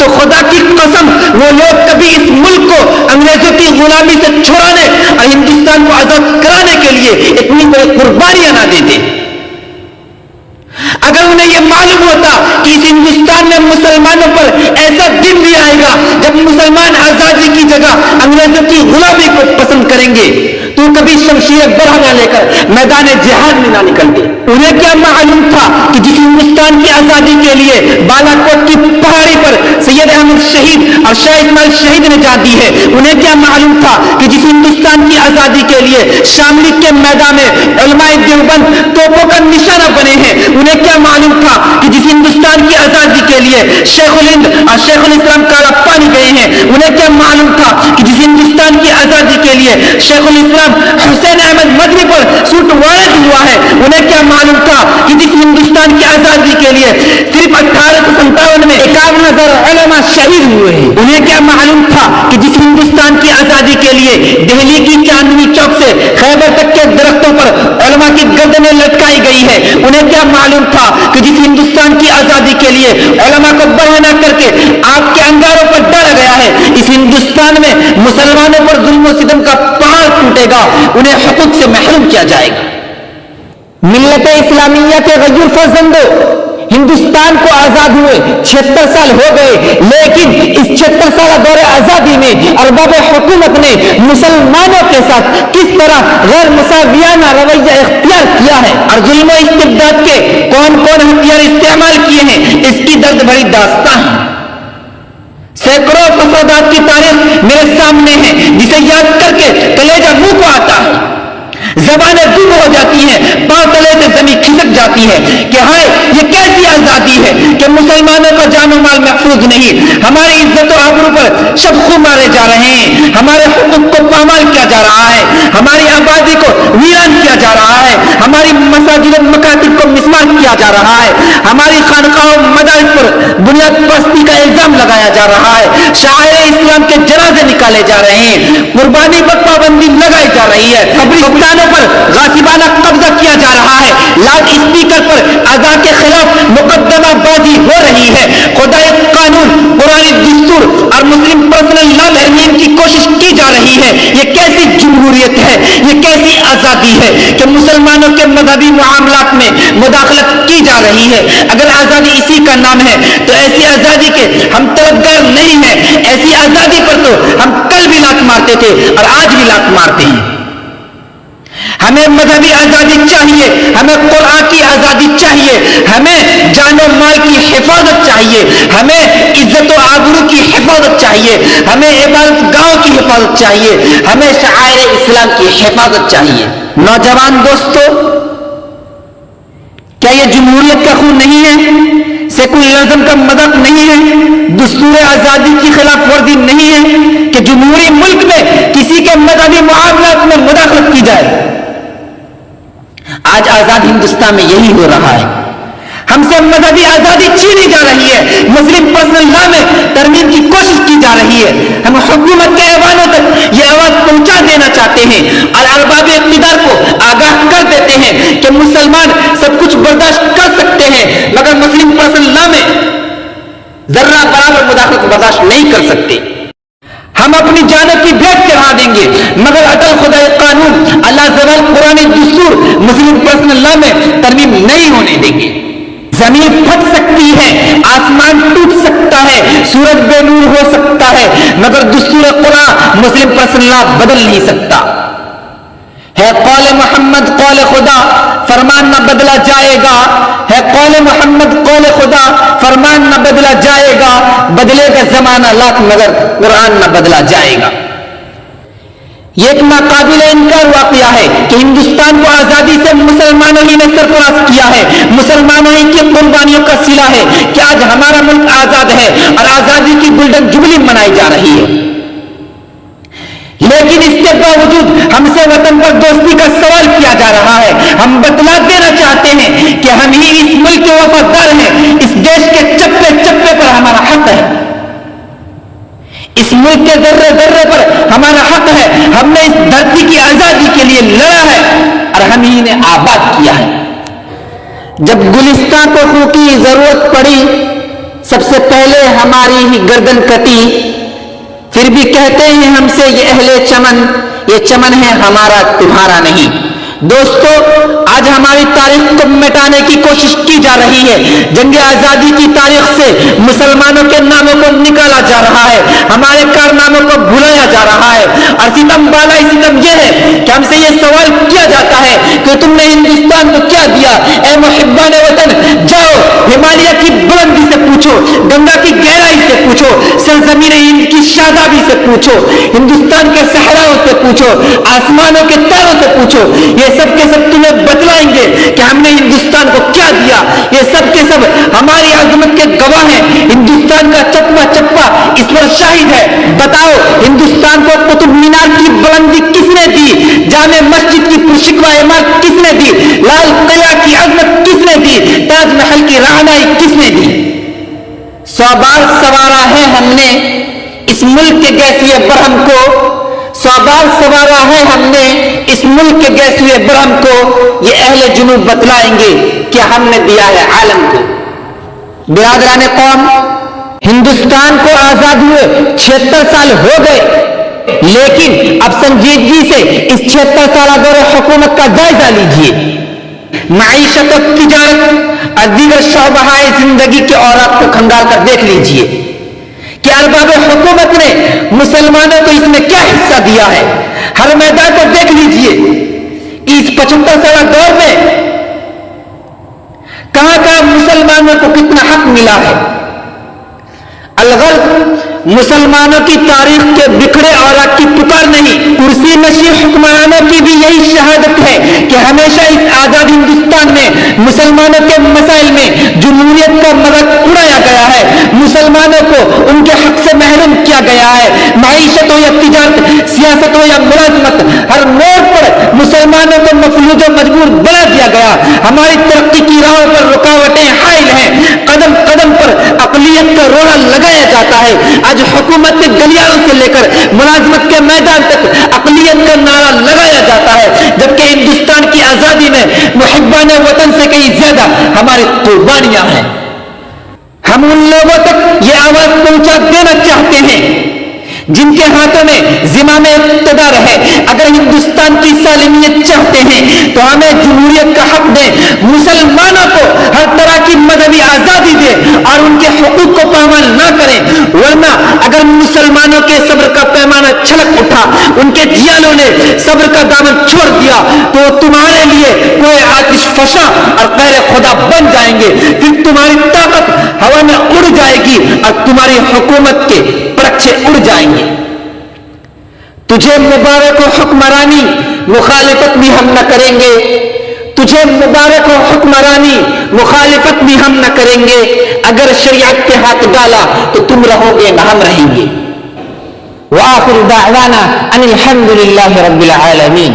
تو خدا کی قسم وہ لوگ کبھی اس ملک کو انگریزوں کی غلامی سے چھڑانے اور ہندوستان کو آزاد کرانے کے لیے اتنی بڑی قربانیاں نہ دیتے. اگر انہیں یہ معلوم ہوتا کہ اس ہندوستان میں مسلمانوں پر ایسا دن بھی آئے گا جب مسلمان آزادی کی جگہ انگریزوں کی غلامی کو پسند کریں گے تو کبھی شمشیر برہ نہ لے کر میدان جہاد میں نہ نکل گے. انہیں کیا معلوم تھا کہ جس ہندوستان کی آزادی کے لیے بالا کوٹ کی پہاڑی پر سید احمد شہید اور شاہ اسماعیل شہید نے جان دی ہے, انہیں کیا معلوم تھا کہ جس ہندوستان کی آزادی کے لیے شاملی کے میدان میں علماء دیوبند توپوں کا نشانہ بنے ہیں, انہیں کیا معلوم تھا کہ جس ہندوستان کی آزادی کے لیے شیخ الہند اور شیخ الاسلام کالا پانی گئے ہیں, انہیں کیا معلوم تھا کہ جس ہندوستان کی آزادی کے لیے شیخ الاسلام حسین احمد مدنی پر سوٹ وارڈ ہوا ہے, انہیں کیا معلوم تھا کہ جس ہندوستان کی آزادی کے لیے صرف 1857 میں 51,000 علماء شہید ہوئے ہیں, انہیں کیا معلوم تھا کہ جس ہندوستان کی آزادی کے لیے دہلی کی چاندنی چوک سے خیبر تک کے درختوں پر علماء کی گردنیں لٹکائی گئی ہے, انہیں کیا معلوم تھا کہ جس ہندوستان کی آزادی کے لیے علماء کو بہانا کر کے آگ کے انگاروں پر ڈالا گیا ہے, اس ہندوستان میں مسلمانوں پر ظلم و ستم کا پہاڑ ٹوٹے گا, انہیں حقوق سے محروم کیا جائے گا. ملت اسلامیہ کے غیور فرزندوں, ہندوستان کو آزاد ہوئے 76 سال ہو گئے, لیکن اس 76 سالہ دور آزادی میں ارباب حکومت نے مسلمانوں کے ساتھ کس طرح غیر مساویانہ رویہ اختیار کیا ہے اور ظلم و استبداد کے کون کون ہتھیار استعمال کیے ہیں, اس کی درد بھری داستان ہے. سینکڑوں فسادات کی تاریخ میرے سامنے ہے جسے یاد کر کے کلیجہ منہ کو آتا ہے, زبانیں گم ہو جاتی ہیں, پاؤں تلے سے زمین کھسک جاتی ہے کہ ہائے یہ کیسی آزادی ہے کہ مسلمانوں کا جان و مال محفوظ نہیں, ہماری عزت و آبرو پر شب خوں مارے جا رہے ہیں, ہمارے حقوق کو پامال کیا جا رہا ہے, ہماری آبادی کو ویران کیا جا رہا ہے, ہماری مساجد و مکاتب کو مسمار کیا جا رہا ہے, ہماری خانقاہ و مدارس پر بنیاد پرستی کا الزام لگایا جا رہا ہے, شاعر اسلام کے جنازے نکالے جا رہے ہیں, قربانی پر پابندی لگائی جا رہی ہے, قبرستانوں پر غاصبانہ قبضہ کیا جا رہا ہے, لاؤڈ اسپیکر پر آزاد کے خلاف مقدمہ بازی ہو رہی ہے, خدائے قانون قرآن دستور اور مسلم پرسنل لا ترمیم کی کوشش کی جا رہی ہے. یہ کیسی جمہوریت ہے, یہ کیسی آزادی ہے کہ مسلمانوں کے مذہبی معاملات میں مداخلت کی جا رہی ہے. اگر آزادی اسی کا نام ہے تو ایسی آزادی کے ہم طلبگار نہیں ہیں, ایسی آزادی پر تو ہم کل بھی لات مارتے تھے اور آج بھی لات مارتے ہیں. ہمیں مذہبی آزادی چاہیے, ہمیں قرآن کی آزادی چاہیے, ہمیں جان و مال کی حفاظت چاہیے, ہمیں عزت و آبرو کی حفاظت چاہیے, ہمیں عبادت گاہوں کی حفاظت چاہیے, ہمیں شعائر اسلام کی حفاظت چاہیے. نوجوان دوستو, کیا یہ جمہوریت کا خون نہیں ہے, سیکولرزم کا مذہب نہیں ہے, دستور آزادی کی خلاف ورزی نہیں ہے کہ جمہوری ملک میں کسی کے مذہبی معاملات میں مداخلت کی جائے. آج آزاد ہندوستان میں یہی ہو رہا ہے, ہم سے مذہبی آزادی چھینی جا رہی ہے, مسلم پرسنل لا میں ترمیم کی کوشش کی جا رہی ہے. ہم حکومت کے ایوانوں تک یہ آواز پہنچا دینا چاہتے ہیں اور ارباب اقتدار کو آگاہ کر دیتے ہیں کہ مسلمان سب کچھ برداشت کر سکتے ہیں مگر مسلم پرسنل لا میں ذرہ برابر مداخلت برداشت نہیں کر سکتے. ہم اپنی جانوں کی بھیٹ چڑھا دیں گے مگر اٹل خدائے قانون اللہ زوال قرآن دستور مسلم پرسنل لا میں ترمیم نہیں ہونے دیں گے. زمین پھٹ سکتی ہے, آسمان ٹوٹ سکتا ہے, سورج بے نور ہو سکتا ہے مگر دستور قرآن مسلم پرسنل لا بدل نہیں سکتا. ہے قول محمد قول خدا, فرمان نہ بدلا جائے گا, ہے قول محمد قول خدا, فرمان نہ بدلا جائے گا, بدلے گا زمانہ لاکھ مگر قرآن نہ بدلا جائے گا. یہ ایک ناقابل انکار واقعہ ہے کہ ہندوستان کو آزادی سے مسلمانوں ہی نے سرفراز کیا ہے, مسلمانوں ہی کی قربانیوں کا صلہ ہے کہ آج ہمارا ملک آزاد ہے اور آزادی کی گولڈن جبلی منائی جا رہی ہے. لیکن اس کے باوجود ہم سے وطن پر دوستی کا سوال کیا جا رہا ہے. ہم بتلا دینا چاہتے ہیں کہ ہم ہی اس ملک کے وفادار ہیں, اس دیش کے چپے چپے پر ہمارا حق ہے, اس ملک کے ذرے ذرے پر ہمارا حق ہے. ہم نے اس دھرتی کی آزادی کے لیے لڑا ہے اور ہم ہی نے آباد کیا ہے. جب گلستان کو خوں کی ضرورت پڑی, سب سے پہلے ہماری ہی گردن کٹی، پھر بھی کہتے ہیں ہم سے یہ اہل چمن، یہ چمن ہے ہمارا تمہارا نہیں۔ دوستو، آج ہماری تاریخ کو مٹانے کی کوشش کی جا رہی ہے۔ جنگ آزادی کی تاریخ سے مسلمانوں کے ناموں کو نکالا جا رہا ہے، ہمارے کارناموں کو بھلایا جا رہا ہے، اور ستم بالا ستم یہ ہے کہ ہم سے یہ سوال کیا جاتا ہے کہ تم نے ہندوستان کو کیا دیا؟ اے محبان وطن، جاؤ ہمالیہ کی بلندی سے پوچھو، گنگا کی گہرائی سے پوچھو، سرزمین ہند کی شادابی سے پوچھو، ہندوستان کے صحراؤں سے پوچھو، آسمانوں کے تاروں سے پوچھو، یہ سب کے سب تمہیں بتلائیں گے کہ ہم نے ہندوستان کو کیا دیا۔ یہ سب کے سب ہماری عظمت کے گواہ ہیں، ہندوستان کا چکما چپا اس پر شاہد ہے۔ بتاؤ، ہندوستان کو قطب مینار کی بلندی کس نے دی؟ جامع مسجد کی پرشکوہ عمارت کس نے دی؟ لال قلعہ کی عظمت کس نے دی؟ تاج محل کی رہنائی کس نے دی؟ 100 بار سوارا ہے ہم نے اس ملک کے گیسوئے برہم کو، 100 بار سوارا ہے ہم نے اس ملک کے گیسوئے برہم کو، یہ اہل جنوب بتلائیں گے کہ ہم نے دیا ہے عالم کو۔ برادران قوم، ہندوستان کو آزاد ہوئے 76 سال ہو گئے، لیکن اب سنجیدگی سے اس 76 سالہ دور حکومت کا جائزہ لیجئے۔ معیشت و تجارت اور دیگر شعبہ زندگی کے اوراق کو کھنگال کر دیکھ لیجئے کہ ارباب حکومت نے مسلمانوں کو اس میں کیا حصہ دیا ہے۔ ہر میدان کو دیکھ لیجئے کہ اس 75 سالہ دور میں کہاں کہاں مسلمانوں کو کتنا حق ملا ہے۔ الغرض، مسلمانوں کی تاریخ کے بکھڑے اوراق کی پکار نہیں، کرسی نشین حکمرانوں کی بھی یہی شہادت ہے کہ ہمیشہ اس آزاد ہندوستان میں مسلمانوں کے مسائل میں جمہوریت کا مذاق اڑایا گیا ہے، مسلمانوں کو ان کے حق سے محروم کیا گیا ہے۔ معیشت ہو یا تجارت، سیاست ہو یا ملازمت، ہر موڑ پر مسلمانوں کو مفلوج و مجبور بنا دیا گیا۔ ہماری ترقی کی راہوں پر رکاوٹیں حائل ہیں، قدم قدم پر اقلیت کا روڑا لگایا جاتا ہے۔ آج حکومت کے گلیاروں سے لے کر ملازمت کے میدان تک اقلیت کا نعرہ لگایا جاتا ہے، جبکہ ہندوستان کی آزادی میں محبان وطن سے کہیں زیادہ ہماری قربانیاں ہیں۔ ہم ان لوگوں تک یہ آواز پہنچا دینا چاہتے ہیں جن کے ہاتھوں میں زمام اقتدار ہے۔ اگر ہندوستان کی سالمیت چاہتے ہیں تو ہمیں جمہوریت کا حق دیں، مسلمانوں کو ہر طرح کی مذہبی آزادی دیں اور ان کے حقوق کو پامال نہ کریں، ورنہ اگر مسلمانوں کے صبر کا پیمانہ چھلک اٹھا، ان کے جیالوں نے صبر کا دامن چھوڑ دیا تو تمہارے لیے کوئی آتش فشاں اور قہر خدا بن جائیں گے۔ پھر تمہاری طاقت ہوا میں اڑ جائے گی اور تمہاری حکومت کے پرچے اڑ جائیں گے۔ تجھے مبارک و حکمرانی، مخالفت بھی ہم نہ کریں گے۔ تجھے مبارک و حکمرانی، مخالفت بھی ہم نہ کریں گے۔ اگر شریعت کے ہاتھ ڈالا تو تم رہو گے نہ ہم رہیں گے۔ وآخر دعوانا ان الحمد للہ رب العالمین۔